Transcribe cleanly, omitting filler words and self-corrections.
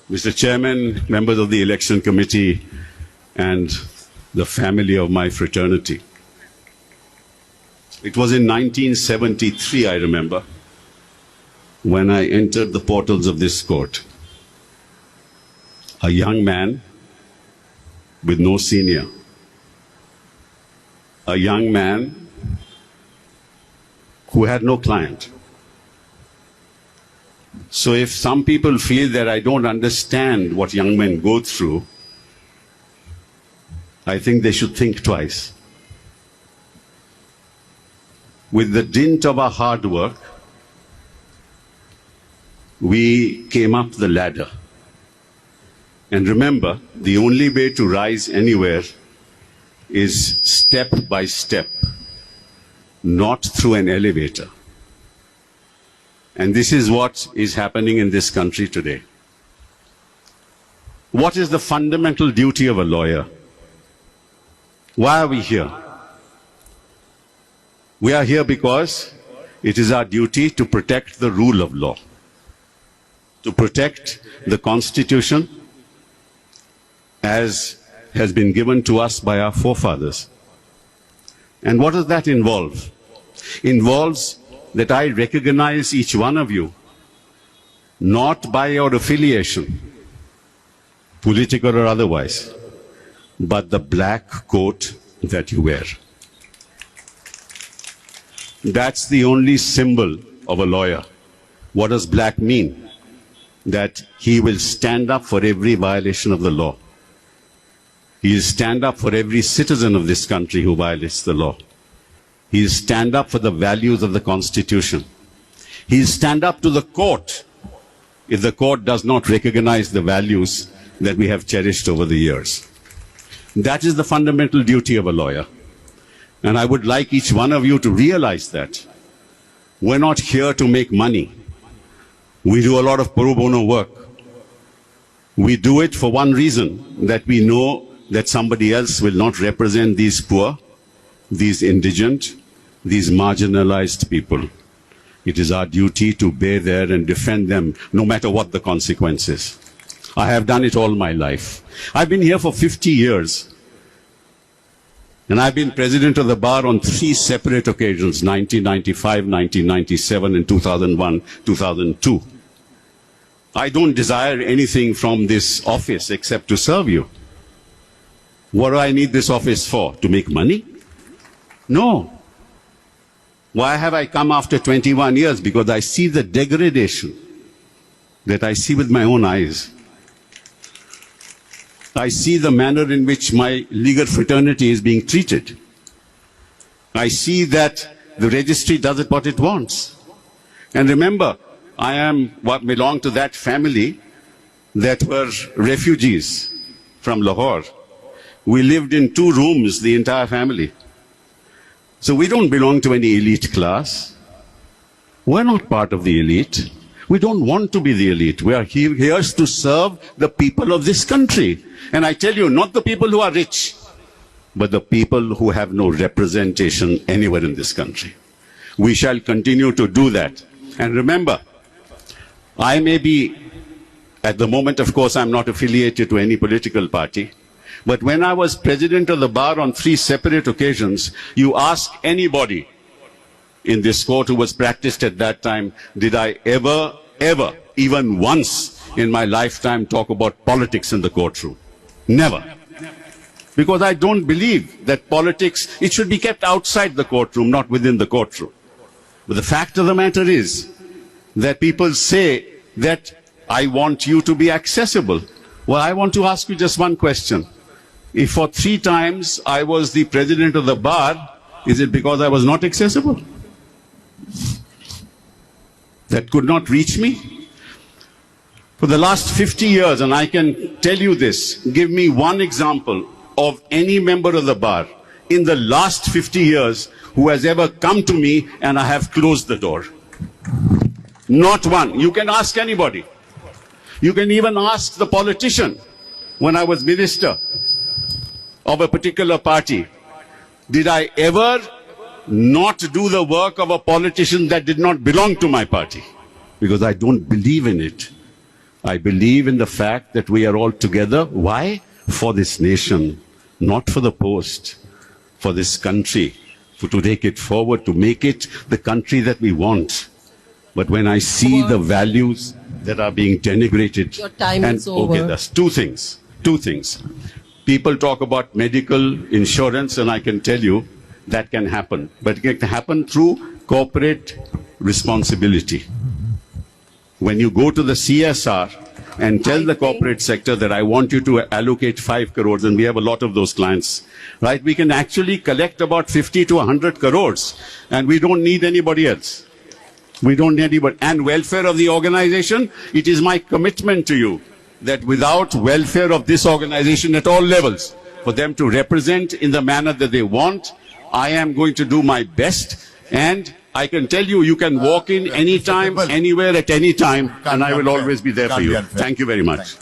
Mr. Chairman, members of the Election Committee, and the family of my fraternity. It was in 1973, I remember, when I entered the portals of this court. A young man with no senior. A young man who had no client. So if some people feel that I don't understand what young men go through, I think they should think twice. With the dint of our hard work, we came up the ladder. And remember, the only way to rise anywhere is step by step, not through an elevator. And this is what is happening in this country today. What is the fundamental duty of a lawyer? Why are we here? We are here because it is our duty to protect the rule of law, to protect the Constitution as has been given to us by our forefathers. And what does that involve? Involves that I recognize each one of you, not by your affiliation, political or otherwise, but the black coat that you wear. That's the only symbol of a lawyer. What does black mean? That he will stand up for every violation of the law. He will stand up for every citizen of this country who violates the law. He will stand up for the values of the Constitution. He will stand up to the court if the court does not recognize the values that we have cherished over the years. That is the fundamental duty of a lawyer. And I would like each one of you to realize that. We're not here to make money. We do a lot of pro bono work. We do it for one reason, that we know that somebody else will not represent these poor, these indigent, these marginalized people. It is our duty to bear there and defend them, no matter what the consequences. I have done it all my life. I've been here for 50 years. And I've been president of the bar on 3 separate occasions, 1995, 1997, and 2001, 2002. I don't desire anything from this office except to serve you. What do I need this office for? To make money? No. Why have I come after 21 years? Because I see the degradation that I see with my own eyes. I see the manner in which my legal fraternity is being treated. I see that the registry does it what it wants. And remember, I belong to that family that were refugees from Lahore. We lived in 2 rooms, the entire family. So we don't belong to any elite class. We're not part of the elite. We don't want to be the elite. We are here to serve the people of this country. And I tell you, not the people who are rich, but the people who have no representation anywhere in this country. We shall continue to do that. And remember, I may be, at the moment, of course, I'm not affiliated to any political party. But when I was president of the bar on 3 separate occasions, you ask anybody in this court who was practiced at that time, did I ever, even once in my lifetime talk about politics in the courtroom? Never. Because I don't believe that politics, it should be kept outside the courtroom, not within the courtroom. But the fact of the matter is that people say that I want you to be accessible. Well, I want to ask you just one question. If for 3 times I was the president of the bar, is it because I was not accessible? That could not reach me? For the last 50 years, and I can tell you this, give me one example of any member of the bar in the last 50 years who has ever come to me and I have closed the door. Not one. You can ask anybody. You can even ask the politician. When I was minister of a particular party, did I ever not do the work of a politician that did not belong to my party? Because I don't believe in it. I believe in the fact that we are all together. Why? For this nation, not for the post, for this country, to take it forward, to make it the country that we want. But when I see the values that are being denigrated, Your time is over. Okay, that's two things. Two things. People talk about medical insurance, and I can tell you that can happen, but it can happen through corporate responsibility. When you go to the CSR and tell the corporate sector that I want you to allocate 5 crores, and we have a lot of those clients, right? We can actually collect about 50 to 100 crores, and we don't need anybody else. We don't need anybody. And welfare of the organization, it is my commitment to you that without welfare of this organization at all levels, for them to represent in the manner that they want, I am going to do my best. And I can tell you, you can walk in anytime, anywhere, at any time, and I will always be there for you. Thank you very much.